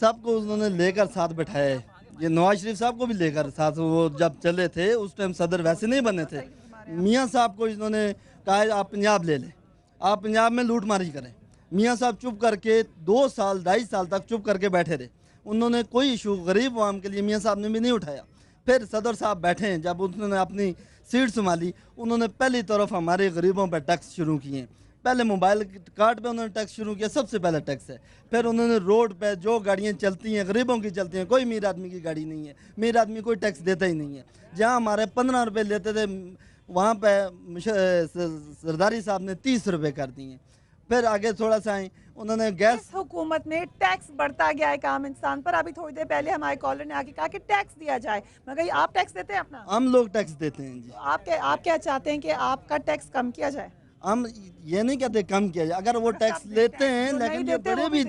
साहब को उन्होंने लेकर साथ बैठाया है, ये नवाज शरीफ साहब को भी लेकर साथ, वो जब चले थे उस टाइम सदर वैसे नहीं बने थे। मियाँ साहब को इन्होंने कहा आप पंजाब ले लें, आप पंजाब में लूटमारी करें। मियाँ साहब चुप करके 2 साल 2.5 साल तक चुप करके बैठे रहे, उन्होंने कोई इशू गरीब आवाम के लिए मियाँ साहब ने भी नहीं उठाया। फिर सदर साहब बैठे हैं, जब उन्होंने अपनी सीट संभाली, उन्होंने पहली तरफ हमारे गरीबों पर टैक्स शुरू किए। पहले मोबाइल कार्ड पे उन्होंने टैक्स शुरू किया, सबसे पहले टैक्स है। फिर उन्होंने रोड पे जो गाड़ियाँ चलती हैं गरीबों की चलती हैं, कोई अमीर आदमी की गाड़ी नहीं है, अमीर आदमी कोई टैक्स देता ही नहीं है। जहाँ हमारे 15 रुपये लेते थे वहाँ पे सरदारी साहब ने 30 रुपये कर दिए। फिर आगे थोड़ा सा आए, उन्होंने गैस हुकूमत में टैक्स बढ़ता गया है एक आम इंसान पर। अभी थोड़ी देर पहले हमारे कॉलर ने आके कहा कि टैक्स दिया जाए, मगर आप टैक्स देते हैं अपना? हम लोग टैक्स देते हैं जी। आप क्या चाहते हैं कि आपका टैक्स कम किया जाए? हम ये नहीं कहते कम किया जाए, अगर वो टैक्स लेते हैं, लेकिन ये बड़े भी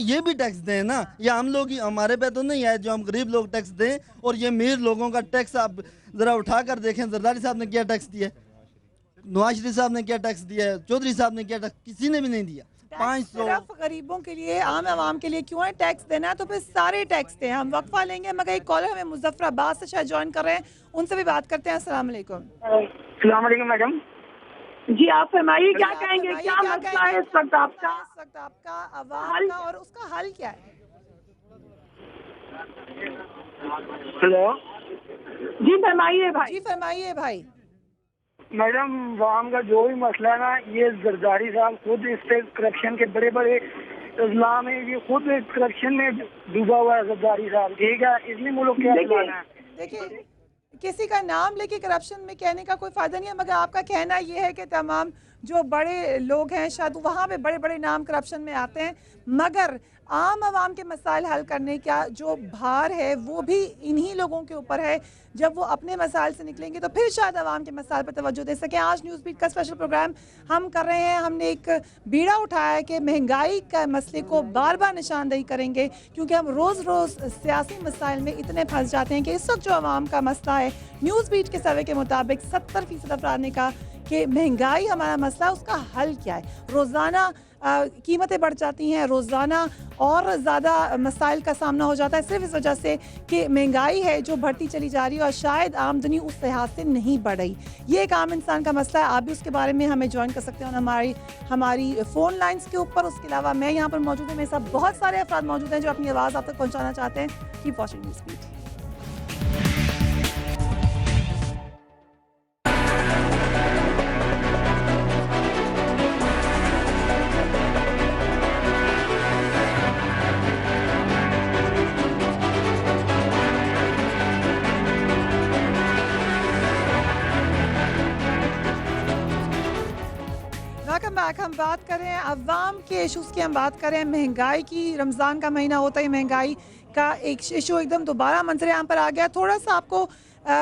ये भी टैक्स दें ना। ये हम लोग ही, हमारे पे तो नहीं है जो हम गरीब लोग टैक्स दें, और ये अमीर लोगों का टैक्स आप जरा उठा कर देखें। जरदारी साहब ने क्या टैक्स दिया, नवाज शरीफ साहब ने क्या टैक्स दिया है, चौधरी साहब ने क्या टैक्स, किसी ने भी नहीं दिया। 500 गरीबों के लिए, आम आवाम के लिए क्यों है टैक्स देना है? तो फिर सारे टैक्स दें। हम वक्फा लेंगे, मगर एक कॉलर हमें मुजफ्फराबाद से शायद ज्वाइन कर रहे हैं, उनसे भी बात करते हैं। अस्सलाम वालेकुम। अस्सलाम वालेकुम मैडम जी, आप फरमाइए क्या कहेंगे, क्या मसला है इस वक्त आपका आवाम का, और उसका हल क्या है? हेलो जी फरमाइए भाई। जी फरमाइए भाई। मैडम वाम का जो भी मसला है ना, ये जरदारी साहब खुद इस पे करप्शन के बड़े बड़े इल्जाम है, ये खुद करप्शन में डूबा हुआ है जरदारी साहब, ठीक है, इसलिए मुल्क क्या चलाना है। देखिए, किसी का नाम लेके करप्शन में कहने का कोई फायदा नहीं है, मगर आपका कहना ये है कि तमाम जो बड़े लोग हैं शायद वहाँ पे बड़े बड़े नाम करप्शन में आते हैं, मगर आम आवाम के मसाइल हल करने का जो भार है वो भी इन्हीं लोगों के ऊपर है। जब वो अपने मसाइल से निकलेंगे तो फिर शायद आवाम के मसाइल पर तवज्जो दे सकें। आज न्यूज़ बीट का स्पेशल प्रोग्राम हम कर रहे हैं। हमने एक बीड़ा उठाया है कि महंगाई का मसले को बार बार निशानदेही करेंगे, क्योंकि हम रोज़ रोज़ सियासी मसाइल में इतने फंस जाते हैं कि इस वक्त जो आवाम का मसला है, न्यूज़ बीट के सर्वे के मुताबिक 70% अफराद ने कहा कि महंगाई हमारा मसला, उसका हल क्या है। रोज़ाना कीमतें बढ़ जाती हैं, रोज़ाना और ज़्यादा मसाइल का सामना हो जाता है, सिर्फ इस वजह से कि महंगाई है जो बढ़ती चली जा रही है और शायद आमदनी उस लिहाज से नहीं बढ़ रही। ये एक आम इंसान का मसला है। आप भी उसके बारे में हमें ज्वाइन कर सकते हैं हमारी फ़ोन लाइन्स के ऊपर। उसके अलावा मैं यहाँ पर मौजूद हूँ, मेरे साथ बहुत सारे अफराद मौजूद हैं जो अपनी आवाज़ आप तक पहुँचाना चाहते हैं। Keep watching News Beat. हम बात करें अवाम के इशूज़ की, हम बात करें महंगाई की। रमज़ान का महीना होता ही महंगाई का एक इशू एकदम दोबारा मंजर आम पर आ गया। थोड़ा सा आपको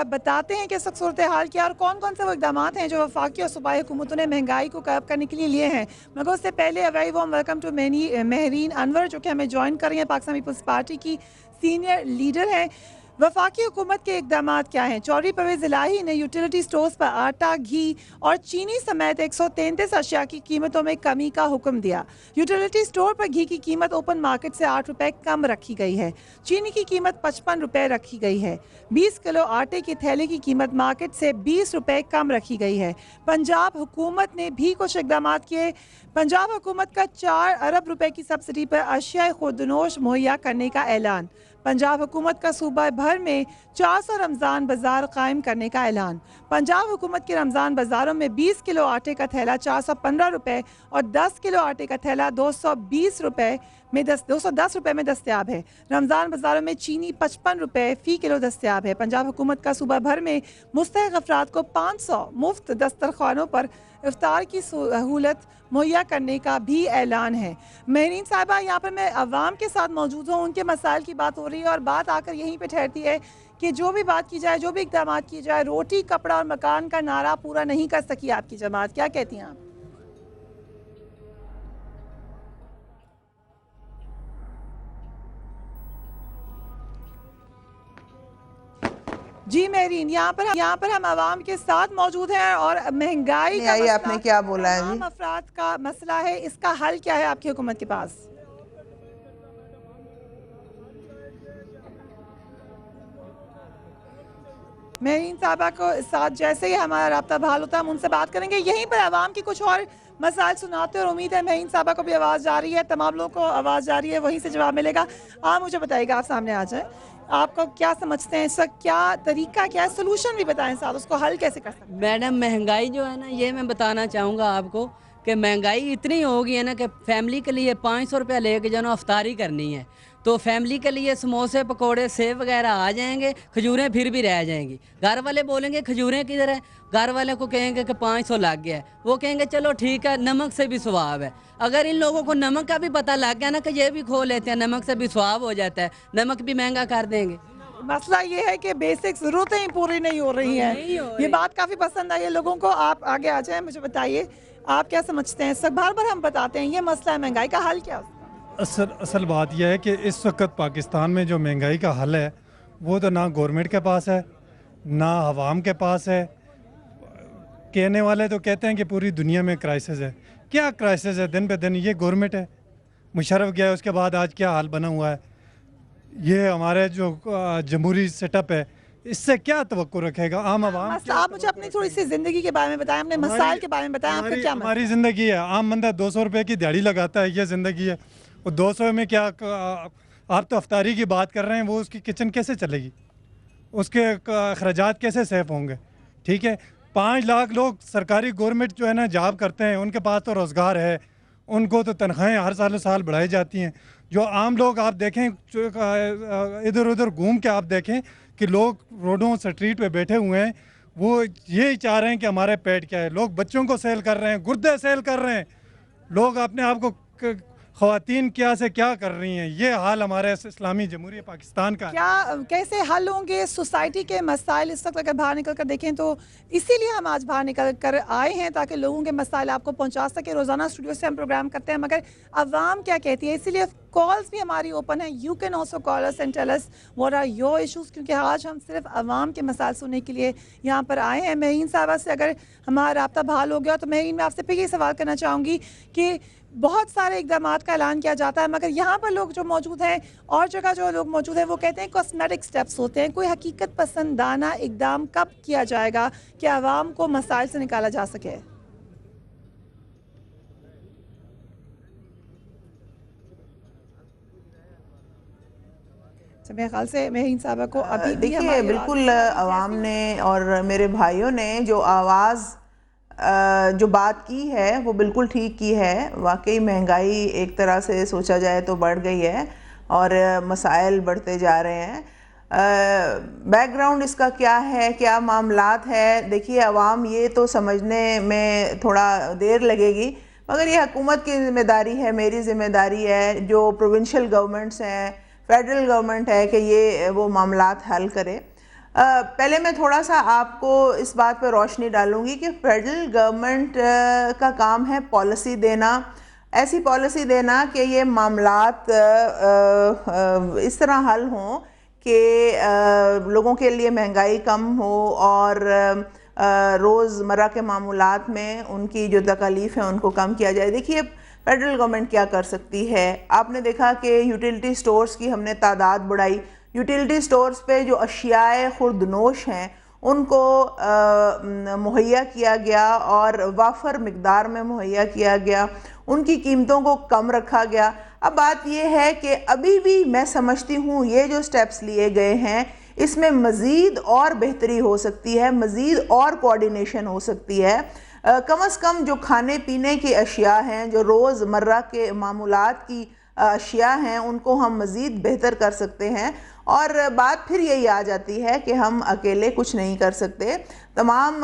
बताते हैं कि इस वक्त सूरत हाल क्या और कौन कौन से वो इकदाम हैं जो वफाकी और सूबाई हुकूमतों ने महंगाई को कम करने के लिए लिए हैं। मगर उससे पहले very warm welcome to Mehreen Anwar, जो कि हमें ज्वाइन कर रही हैं, पाकिस्तान पीपल्स पार्टी की सीनियर लीडर हैं। वफाकी हुकूमत के इकदाम क्या हैं? चौधरी परवेज़ इलाही ने यूटिलिटी स्टोर्स पर आटा, घी और चीनी समेत 133 अशिया की कीमतों में कमी का हुक्म दिया। यूटिलिटी स्टोर पर घी की कीमत ओपन मार्केट से 8 रुपये कम रखी गई है। चीनी की कीमत 55 रुपये रखी गई है। 20 किलो आटे की थैले की कीमत मार्केट से 20 रुपये कम रखी गई है। पंजाब हुकूमत ने भी कुछ इकदाम किए। पंजाब हुकूमत का 4 अरब रुपए की सब्सिडी पर अशिया खुर्दनोश मुहैया करने का ऐलान। पंजाब हुकूमत का सूबा भर में 400 रमज़ान बाज़ार कायम करने का ऐलान। पंजाब हुकूमत के रमज़ान बाज़ारों में 20 किलो आटे का थैला 415 रुपये और 10 किलो आटे का थैला 210 रुपये में दस्तयाब है। रमज़ान बाज़ारों में चीनी 55 रुपये फ़ी किलो दस्तयाब है। पंजाब हुकूमत का सूबा भर में मुस्तहिक़ अफराद को 500 मुफ्त दस्तरखानों पर इफ्तार की सहूलत मुहैया करने का भी ऐलान है। महरीन साहिबा, यहाँ पर मैं अवाम के साथ मौजूद हूँ, उनके मसाइल की बात हो रही है और बात आकर यहीं पे ठहरती है कि जो भी बात की जाए, जो भी इक़दाम किए जाए, रोटी कपड़ा और मकान का नारा पूरा नहीं कर सकी आपकी जमात। क्या कहती हैं आप? जी महरीन, यहाँ पर हम आवाम के साथ मौजूद हैं और महंगाई का मसला, आपने क्या बोला है जी? आम अफराद का मसला है, इसका हल क्या है आपकी हुकूमत के पास? मेरीन साहबा को साथ जैसे ही हमारा राब्ता बहाल होता है हम उनसे बात करेंगे। यहीं पर आवाम की कुछ और मसाइल सुनाते हैं और उम्मीद है मेरीन साहबा को भी आवाज़ जा रही है, तमाम लोगों को आवाज़ जा रही है, वहीं से जवाब मिलेगा। आप मुझे बताइएगा, आप सामने आ जाएं, आपको क्या समझते हैं इसका क्या तरीका, क्या सोल्यूशन भी बताएं साथ, उसको हल कैसे कर सकते हैं? मैडम महंगाई जो है ना, ये मैं बताना चाहूँगा आपको कि महंगाई इतनी हो गई है ना कि फैमिली के लिए 500 रुपया लेके जो ना अफ्तारी करनी है तो फैमिली के लिए समोसे पकोड़े सेब वगैरह आ जाएंगे, खजूरें फिर भी रह जाएंगी। घर वाले बोलेंगे खजूरें किधर है, घर वाले को कहेंगे कि 500 लग गया है, वो कहेंगे चलो ठीक है, नमक से भी स्वाब है। अगर इन लोगों को नमक का भी पता लग गया ना कि ये भी खो लेते हैं, नमक से भी स्वाब हो जाता है, नमक भी महंगा कर देंगे। मसला ये है कि बेसिक ज़रूरतें ही पूरी नहीं हो रही हैं। ये बात काफ़ी पसंद आई है लोगों को। आप आगे आ जाएं, मुझे बताइए आप क्या समझते हैं। सब बार बार हम बताते हैं ये मसला है महंगाई का हल क्या है? असल बात यह है कि इस वक्त पाकिस्तान में जो महंगाई का हल है वो तो ना गवर्नमेंट के पास है ना आवाम के पास है। कहने वाले तो कहते हैं कि पूरी दुनिया में क्राइसिस है। क्या क्राइसिस है? दिन पे दिन ये गवर्नमेंट है, मुशर्रफ गया उसके बाद आज क्या हाल बना हुआ है। ये हमारे जो जमहूरी सेटअप है इससे क्या तवक्को रखेगा आम आवाम? आप मुझे अपनी थोड़ी सी ज़िंदगी के बारे में बताएं, अपने मसाइल के बारे में बताएं, आपका क्या मसला? हमारी ज़िंदगी है, आम बंदा 200 रुपये की दिहाड़ी लगाता है, ये ज़िंदगी है। और 200 में क्या आप तो अफ्तारी की बात कर रहे हैं, वो उसकी किचन कैसे चलेगी, उसके अखराजात कैसे सेफ होंगे? ठीक है, 5 लाख लोग सरकारी गवर्नमेंट जो है ना जॉब करते हैं, उनके पास तो रोज़गार है, उनको तो तनख्वाहें हर साल बढ़ाई जाती हैं। जो आम लोग आप देखें, इधर उधर घूम के आप देखें कि लोग रोडों स्ट्रीट पे बैठे हुए हैं, वो यही चाह रहे हैं कि हमारे पेट क्या है। लोग बच्चों को सेल कर रहे हैं, गुर्दे सेल कर रहे हैं, लोग अपने आप को ख़वातीन क्या से क्या कर रही हैं। ये हाल हमारे इस्लामी जमहूरियत पाकिस्तान का है। क्या कैसे हल होंगे सोसाइटी के मसाइल इस वक्त अगर बाहर निकल कर देखें तो? इसीलिए हम आज बाहर निकल कर आए हैं ताकि लोगों के मसाइल आपको पहुंचा सके। रोज़ाना स्टूडियो से हम प्रोग्राम करते हैं, मगर आवाम क्या कहती है, इसीलिए कॉल्स भी हमारी ओपन है। You can also call us and tell us what are your issues, क्योंकि आज हम सिर्फ आवाम के मसाइल सुनने के लिए यहाँ पर आए हैं। मेरीन साहबा से अगर हमारा राब्ता बहाल हो गया तो मेरीन, मैं आपसे फिर ये सवाल करना चाहूँगी कि बहुत सारे इकदाम का ऐलान किया जाता है, मगर यहाँ पर लोग जो मौजूद हैं और जगह जो लोग मौजूद हैं वो कहते हैं कॉस्मेटिक स्टेप्स होते हैं। कोई हकीकत पसंदाना इकदाम कब किया जाएगा कि आवाम को मसाइल से निकाला जा सके? मेरे ख्याल से मेरीन साहबा को अभी देखिए, बिल्कुल आवाम ने और मेरे भाइयों ने जो आवाज़ जो बात की है वो बिल्कुल ठीक की है। वाकई महंगाई एक तरह से सोचा जाए तो बढ़ गई है और मसाइल बढ़ते जा रहे हैं। बैकग्राउंड इसका क्या है, क्या मामलात है, देखिए आवाम ये तो समझने में थोड़ा देर लगेगी, मगर ये हुकूमत की ज़िम्मेदारी है, मेरी ज़िम्मेदारी है, जो प्रोविंशियल गवर्नमेंट्स हैं, फेडरल गवर्नमेंट है कि ये वो मामलात हल करे। पहले मैं थोड़ा सा आपको इस बात पर रोशनी डालूंगी कि फेडरल गवर्नमेंट का काम है पॉलिसी देना, ऐसी पॉलिसी देना कि ये मामलात इस तरह हल हों कि लोगों के लिए महंगाई कम हो और रोज़मर्रा के मामूलात में उनकी जो तकालीफ है उनको कम किया जाए। देखिए फेडरल गवर्नमेंट क्या कर सकती है, आपने देखा कि यूटिलिटी स्टोर्स की हमने तादाद बढ़ाई। यूटिलिटी स्टोर्स पे जो अशियाए खुर्दनोश हैं उनको मुहैया किया गया और वाफर मिकदार में मुहैया किया गया, उनकी कीमतों को कम रखा गया। अब बात यह है कि अभी भी मैं समझती हूँ ये जो स्टेप्स लिए गए हैं इसमें मज़ीद और बेहतरी हो सकती है, मज़ीद और कोऑर्डिनेशन हो सकती है। कम से कम जो खाने पीने की अशिया हैं, जो रोज़मर्रा के मामूलात की अशिया हैं, उनको हम मज़ीद बेहतर कर सकते हैं। और बात फिर यही आ जाती है कि हम अकेले कुछ नहीं कर सकते, तमाम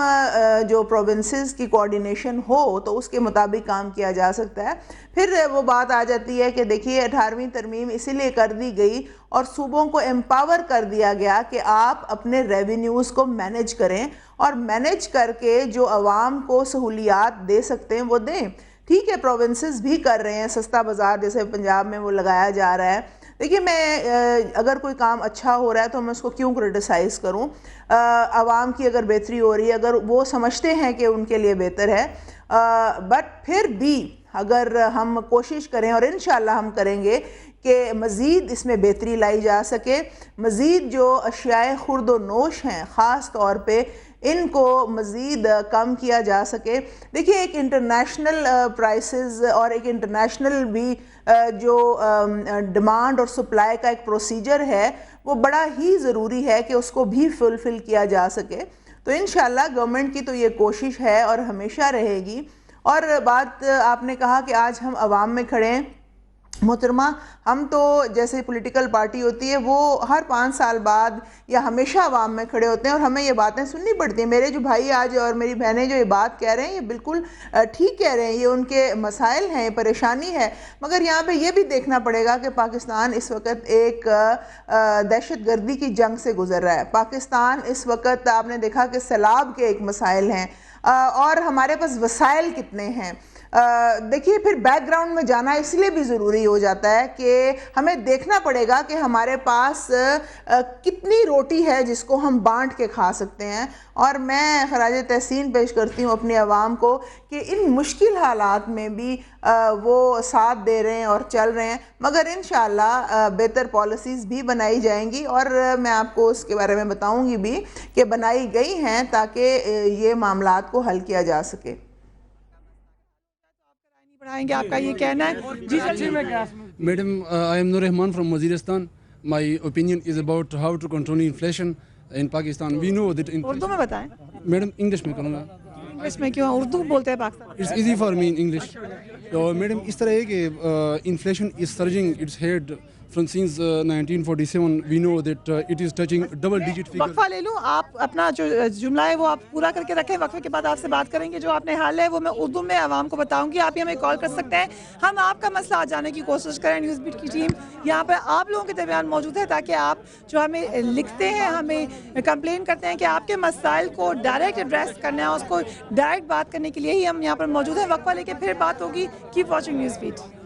जो प्रोविंसेस की कोऑर्डिनेशन हो तो उसके मुताबिक काम किया जा सकता है। फिर वो बात आ जाती है कि देखिए 18वीं तरमीम इसीलिए कर दी गई और सूबों को एम्पावर कर दिया गया कि आप अपने रेवेन्यूज़ को मैनेज करें और मैनेज करके जो आवाम को सहूलियात दे सकते हैं वो दें। ठीक है, प्रोविंसेस भी कर रहे हैं, सस्ता बाज़ार जैसे पंजाब में वो लगाया जा रहा है। देखिए मैं अगर कोई काम अच्छा हो रहा है तो मैं उसको क्यों क्रिटिसाइज़ करूं। आवाम की अगर बेहतरी हो रही है, अगर वो समझते हैं कि उनके लिए बेहतर है, बट फिर भी अगर हम कोशिश करें, और इंशाल्लाह हम करेंगे कि मज़ीद इसमें बेहतरी लाई जा सके, मज़ीद जो अशियाए खुर्द व नोश हैं ख़ास तौर पे इनको मज़ीद कम किया जा सके। देखिए, एक इंटरनेशनल प्राइसेस और एक इंटरनेशनल भी जो डिमांड और सप्लाई का एक प्रोसीजर है वो बड़ा ही ज़रूरी है कि उसको भी फुलफ़िल किया जा सके। तो इंशाल्लाह गवर्नमेंट की तो ये कोशिश है और हमेशा रहेगी। और बात आपने कहा कि आज हम आवाम में खड़े हैं, मोहतरमा, हम तो जैसे पॉलिटिकल पार्टी होती है वो हर 5 साल बाद या हमेशा आवाम में खड़े होते हैं और हमें ये बातें सुननी पड़ती हैं। मेरे जो भाई आज और मेरी बहनें जो ये बात कह रहे हैं ये बिल्कुल ठीक कह रहे हैं, ये उनके मसाइल हैं, ये परेशानी है। मगर यहाँ पे ये भी देखना पड़ेगा कि पाकिस्तान इस वक्त एक दहशतगर्दी की जंग से गुजर रहा है। पाकिस्तान इस वक्त आपने देखा कि सैलाब के एक मसाइल हैं और हमारे पास वसाइल कितने हैं। देखिए, फिर बैकग्राउंड में जाना इसलिए भी ज़रूरी हो जाता है कि हमें देखना पड़ेगा कि हमारे पास कितनी रोटी है जिसको हम बांट के खा सकते हैं। और मैं खराज तहसीन पेश करती हूँ अपनी आवाम को कि इन मुश्किल हालात में भी वो साथ दे रहे हैं और चल रहे हैं। मगर इंशाअल्लाह बेहतर पॉलिसीज़ भी बनाई जाएंगी और मैं आपको उसके बारे में बताऊँगी भी कि बनाई गई हैं ताकि ये मामलात को हल किया जा सके। बढ़ाएंगे, आपका ये कहना है? जी sir. Madam, I am Nur Rahman from Waziristan. My opinion is about how to control inflation in Pakistan. We know that Urdu में बताएं। Madam, English में करूँगा। इंग्लिश में क्यों? उर्दू बोलते हैं Pakistan. It's easy for me in English. तो मैडम इस तरह है कि inflation is surging its head from since 1947. We know that it is touching double digit figure. वक्फा ले लूँ, आप अपना जो जुमला है वो आप पूरा करके रखें। वक्फे के बाद आपसे बात करेंगे। जो आपने हाल है वो मैं उर्दू में आवाम को बताऊंगी। आप ही हमें कॉल कर सकते हैं, हम आपका मसला जाने की कोशिश करें। न्यूज़ बीट की टीम यहाँ पर आप लोगों के दरमियान मौजूद है ताकि आप जो हमें लिखते हैं, हमें कंप्लेन करते हैं कि आपके मसाइल को डायरेक्ट एड्रेस करना है, उसको डायरेक्ट बात करने के लिए ही हम यहाँ पर मौजूद हैं। वक्फा लेके फिर बात होगी। Keep watching News beat.